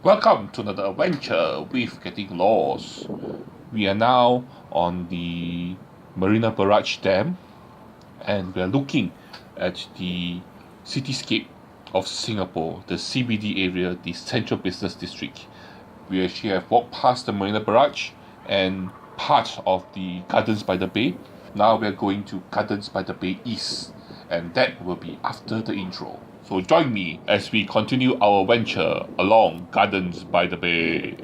Welcome to another adventure with Getting Lost. We are now on the Marina Barrage Dam and we are looking at the cityscape of Singapore, the CBD area, the Central Business District. We actually have walked past the Marina Barrage and part of the Gardens by the Bay. Now we are going to Gardens by the Bay East, and that will be after the intro. So join me as we continue our venture along Gardens by the Bay.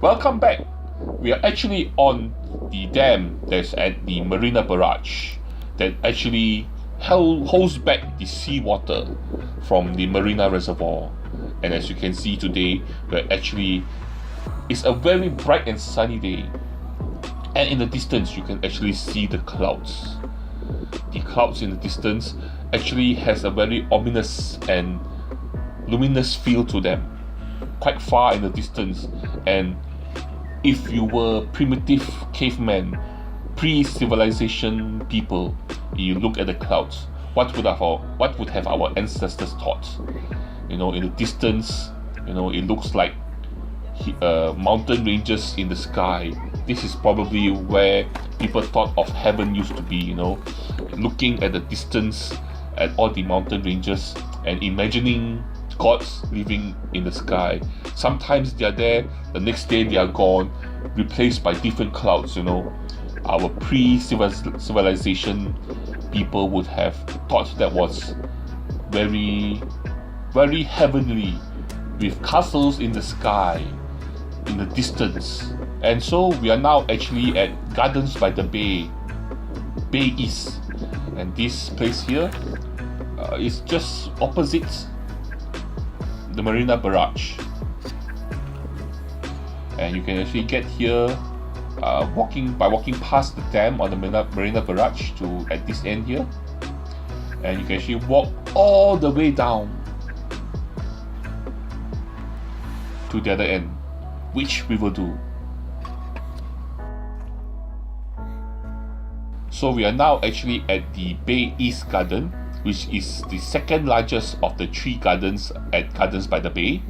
Welcome back. We are actually on the dam that's at the Marina Barrage that actually holds back the seawater from the Marina Reservoir. And as you can see today, it's a very bright and sunny day. And in the distance, you can actually see the clouds. The clouds in the distance actually has a very ominous and luminous feel to them, quite far in the distance. And if you were primitive cavemen, pre-civilization people, you look at the clouds, what would have our ancestors thought? In the distance, it looks like mountain ranges in the sky. This is probably where people thought of heaven used to be, looking at the distance at all the mountain ranges and imagining gods living in the sky. Sometimes they are there, the next day they are gone, replaced by different clouds. Our pre-civilization people would have thought that was very, very heavenly, with castles in the sky in the distance. And so we are now actually at Gardens by the Bay East, and this place here is just opposite the Marina Barrage, and you can actually get here walking past the dam on the Marina Barrage to at this end here, and you can actually walk all the way down to the other end, which we will do. So we are now actually at the Bay East Garden, which is the second largest of the three gardens at Gardens by the Bay.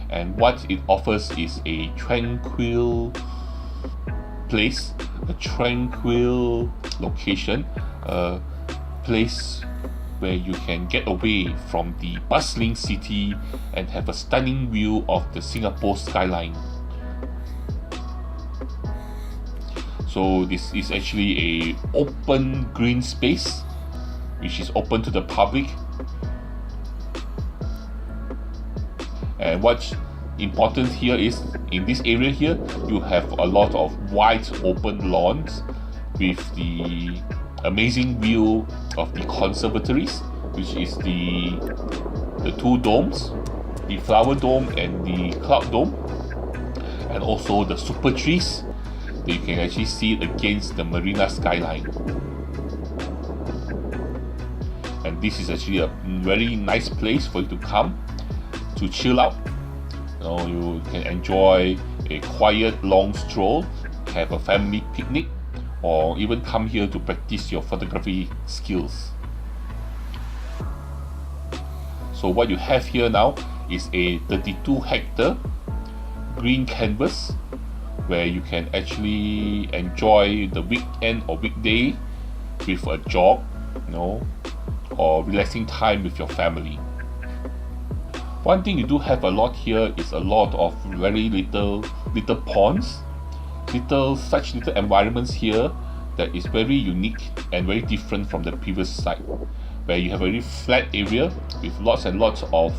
And what it offers is a tranquil place, a tranquil location, a place where you can get away from the bustling city and have a stunning view of the Singapore skyline. So this is actually a open green space which is open to the public. And what's important here is, in this area here, you have a lot of wide open lawns with the amazing view of the conservatories, which is the two domes, the flower dome and the cloud dome, and also the super trees that you can actually see it against the marina skyline. And this is actually a very nice place for you to come to chill out. You can enjoy a quiet long stroll, have a family picnic, or even come here to practice your photography skills. So what you have here now is a 32-hectare green canvas where you can actually enjoy the weekend or weekday with a jog, or relaxing time with your family. One thing you do have a lot here is a lot of very little ponds, such little environments here that is very unique and very different from the previous site, where you have a very flat area with lots and lots of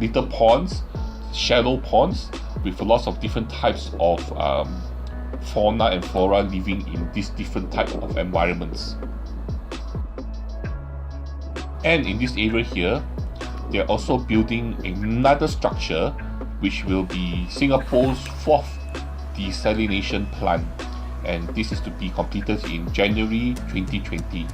little ponds, shallow ponds with lots of different types of fauna and flora living in these different types of environments. And in this area here, they are also building another structure which will be Singapore's fourth desalination plant, and this is to be completed in January 2020.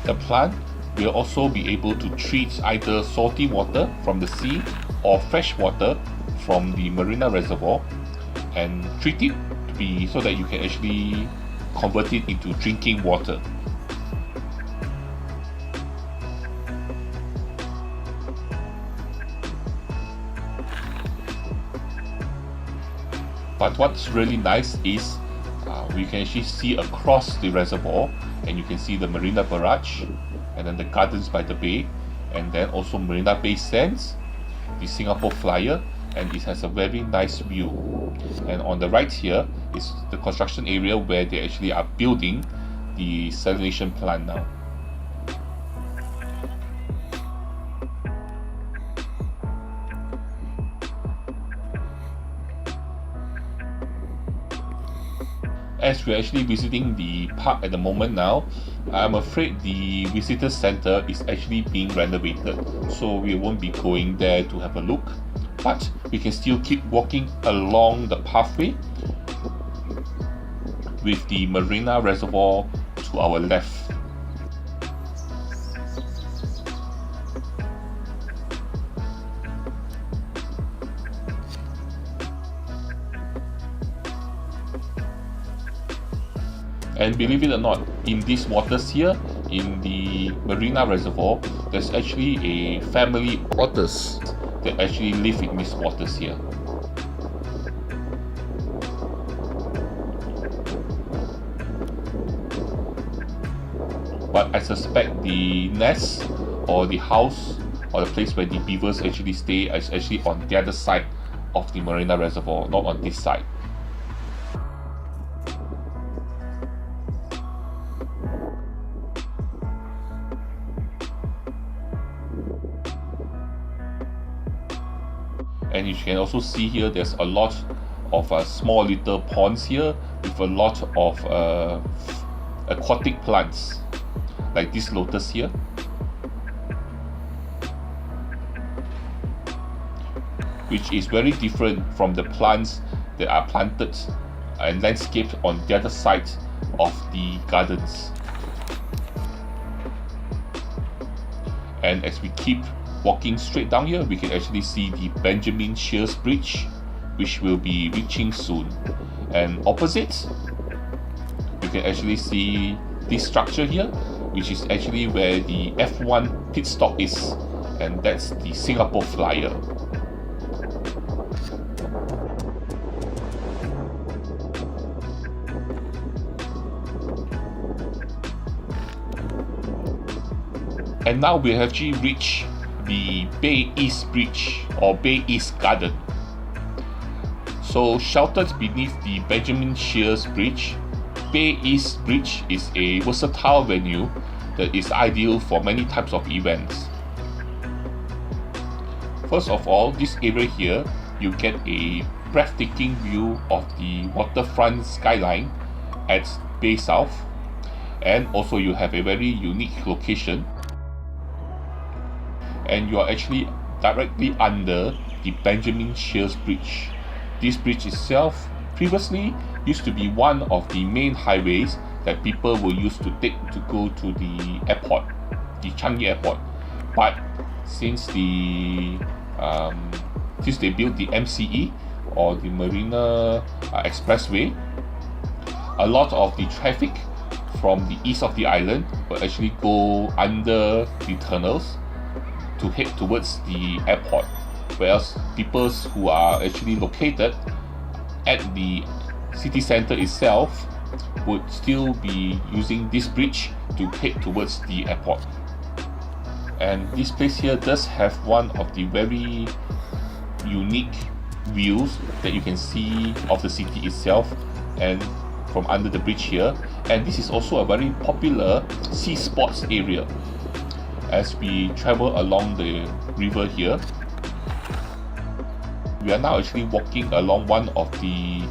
The plant will also be able to treat either salty water from the sea or fresh water from the marina reservoir and treat it to be so that you can actually convert it into drinking water. But what's really nice is we can actually see across the reservoir, and you can see the Marina Barrage, and then the gardens by the bay, and then also Marina Bay Sands, the Singapore Flyer, and it has a very nice view. And on the right here is the construction area where they actually are building the desalination plant now. As we're actually visiting the park at the moment now, I'm afraid the visitor center is actually being renovated, so we won't be going there to have a look, but we can still keep walking along the pathway with the Marina Reservoir to our left. And believe it or not, in these waters here, in the Marina Reservoir, there's actually a family otters that actually live in these waters here. But I suspect the nest or the house or the place where the beavers actually stay is actually on the other side of the Marina Reservoir, not on this side. And you can also see here there's a lot of small little ponds here with a lot of aquatic plants like this lotus here, which is very different from the plants that are planted and landscaped on the other side of the gardens. And as we keep walking straight down here, we can actually see the Benjamin Sheares Bridge, which will be reaching soon. And opposite, you can actually see this structure here, which is actually where the F1 pit stop is, and that's the Singapore Flyer. And now we have actually reached the Bay East Bridge or Bay East Garden. So sheltered beneath the Benjamin Sheares Bridge, Bay East Bridge is a versatile venue that is ideal for many types of events. First of all, this area here, you get a breathtaking view of the waterfront skyline at Bay South, and also you have a very unique location, and you are actually directly under the Benjamin Sheares Bridge. This bridge itself previously used to be one of the main highways that people will use to take to go to the airport, the Changi Airport. But since they built the MCE or the Marina Expressway, a lot of the traffic from the east of the island will actually go under the tunnels to head towards the airport, whereas people who are actually located at the city center itself would still be using this bridge to head towards the airport. And this place here does have one of the very unique views that you can see of the city itself and from under the bridge here. And this is also a very popular sea sports area. As we travel along the river here, we are now actually walking along one of the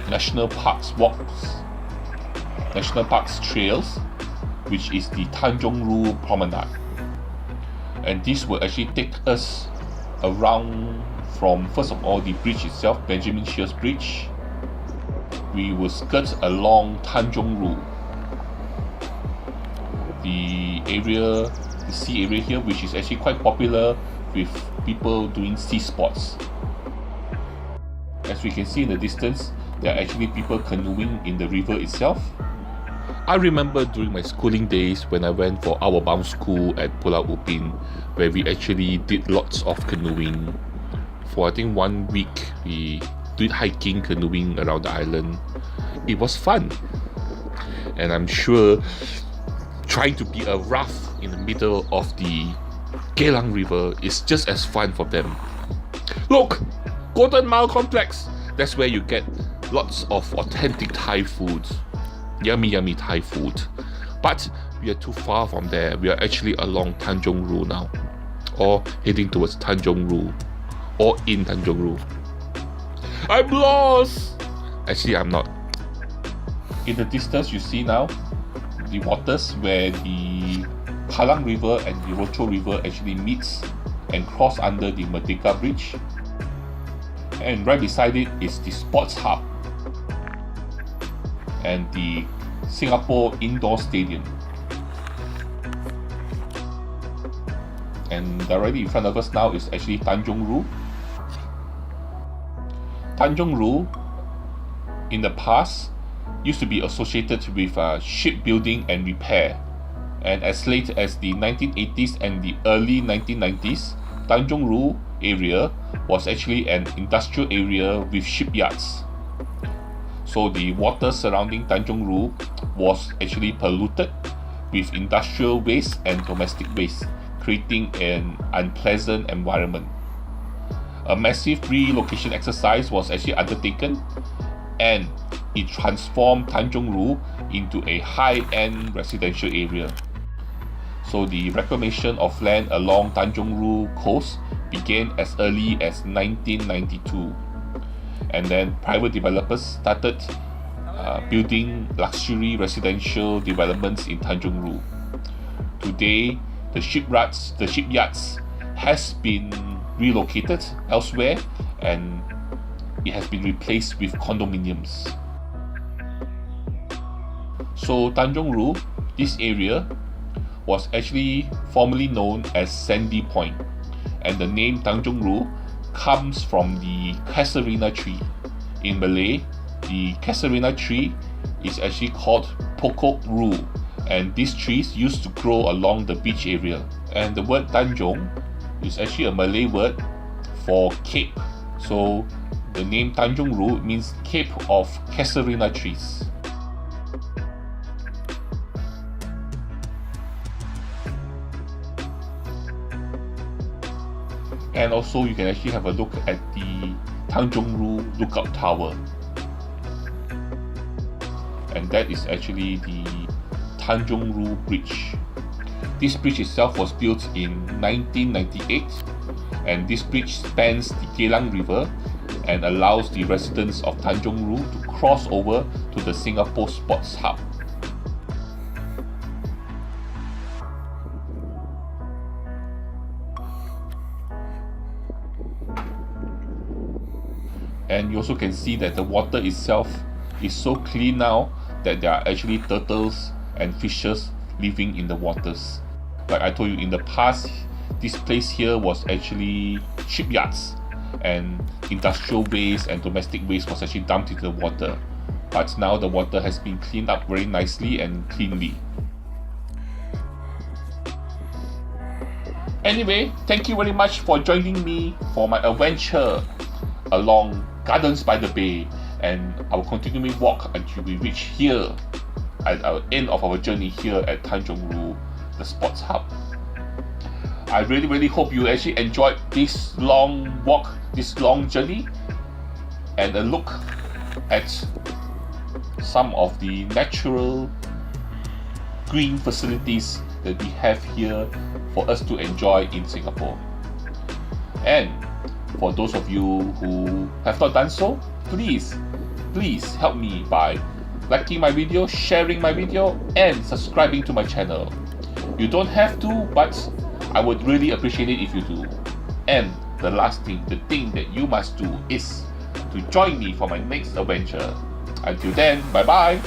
National Parks trails, which is the Tanjong Rhu Promenade. And this will actually take us around from, first of all, the bridge itself, Benjamin Sheares Bridge, we will skirt along Tanjong Ru, the sea area here, which is actually quite popular with people doing sea sports. As we can see in the distance, there are actually people canoeing in the river itself. I remember during my schooling days when I went for Outward Bound School at Pulau Ubin, where we actually did lots of canoeing. For I think 1 week, we did hiking, canoeing around the island. It was fun. And I'm sure trying to be a raft in the middle of the Geylang River is just as fun for them. Look! Golden Mile Complex! That's where you get lots of authentic Thai food. Yummy Thai food. But we are too far from there. We are actually along Tanjong Ru now. Or heading towards Tanjong Ru. Or in Tanjong Ru. I'm lost! Actually, I'm not. In the distance, you see now the waters where the Kallang River and the Rochor River actually meets and cross under the Merdeka Bridge. And right beside it is the Sports Hub and the Singapore Indoor Stadium. And directly in front of us now is actually Tanjong Ru. Tanjong Ru, in the past, used to be associated with shipbuilding and repair. And as late as the 1980s and the early 1990s, Tanjong Ru area was actually an industrial area with shipyards. So the water surrounding Tanjong Ru was actually polluted with industrial waste and domestic waste, creating an unpleasant environment. A massive relocation exercise was actually undertaken, and it transformed Tanjong Ru into a high-end residential area. So the reclamation of land along Tanjong Ru coast began as early as 1992. And then private developers started building luxury residential developments in Tanjong Ru. Today, the shipyards has been relocated elsewhere, and it has been replaced with condominiums. So Tanjong Ru, this area, was actually formerly known as Sandy Point, and the name Tanjong Ru comes from the casuarina tree. In Malay, the casuarina tree is actually called pokok ru, and these trees used to grow along the beach area. And the word Tanjong is actually a Malay word for cape. So the name Tanjong Ru means cape of casuarina trees. And also you can actually have a look at the Tanjong Ru Lookout Tower. And that is actually the Tanjong Ru Bridge. This bridge itself was built in 1998, and this bridge spans the Geylang River and allows the residents of Tanjong Ru to cross over to the Singapore Sports Hub. And you also can see that the water itself is so clean now that there are actually turtles and fishes living in the waters. Like I told you, in the past, this place here was actually shipyards, and industrial waste and domestic waste was actually dumped into the water. But now the water has been cleaned up very nicely and cleanly. Anyway, thank you very much for joining me for my adventure along Gardens by the Bay, and I will continue my walk until we reach here at our end of our journey here at Tanjong Ru, the Sports Hub. I really hope you actually enjoyed this long walk, this long journey, and a look at some of the natural green facilities that we have here for us to enjoy in Singapore. And for those of you who have not done so, please help me by liking my video, sharing my video, and subscribing to my channel. You don't have to, but I would really appreciate it if you do. And the thing that you must do is to join me for my next adventure. Until then, bye bye.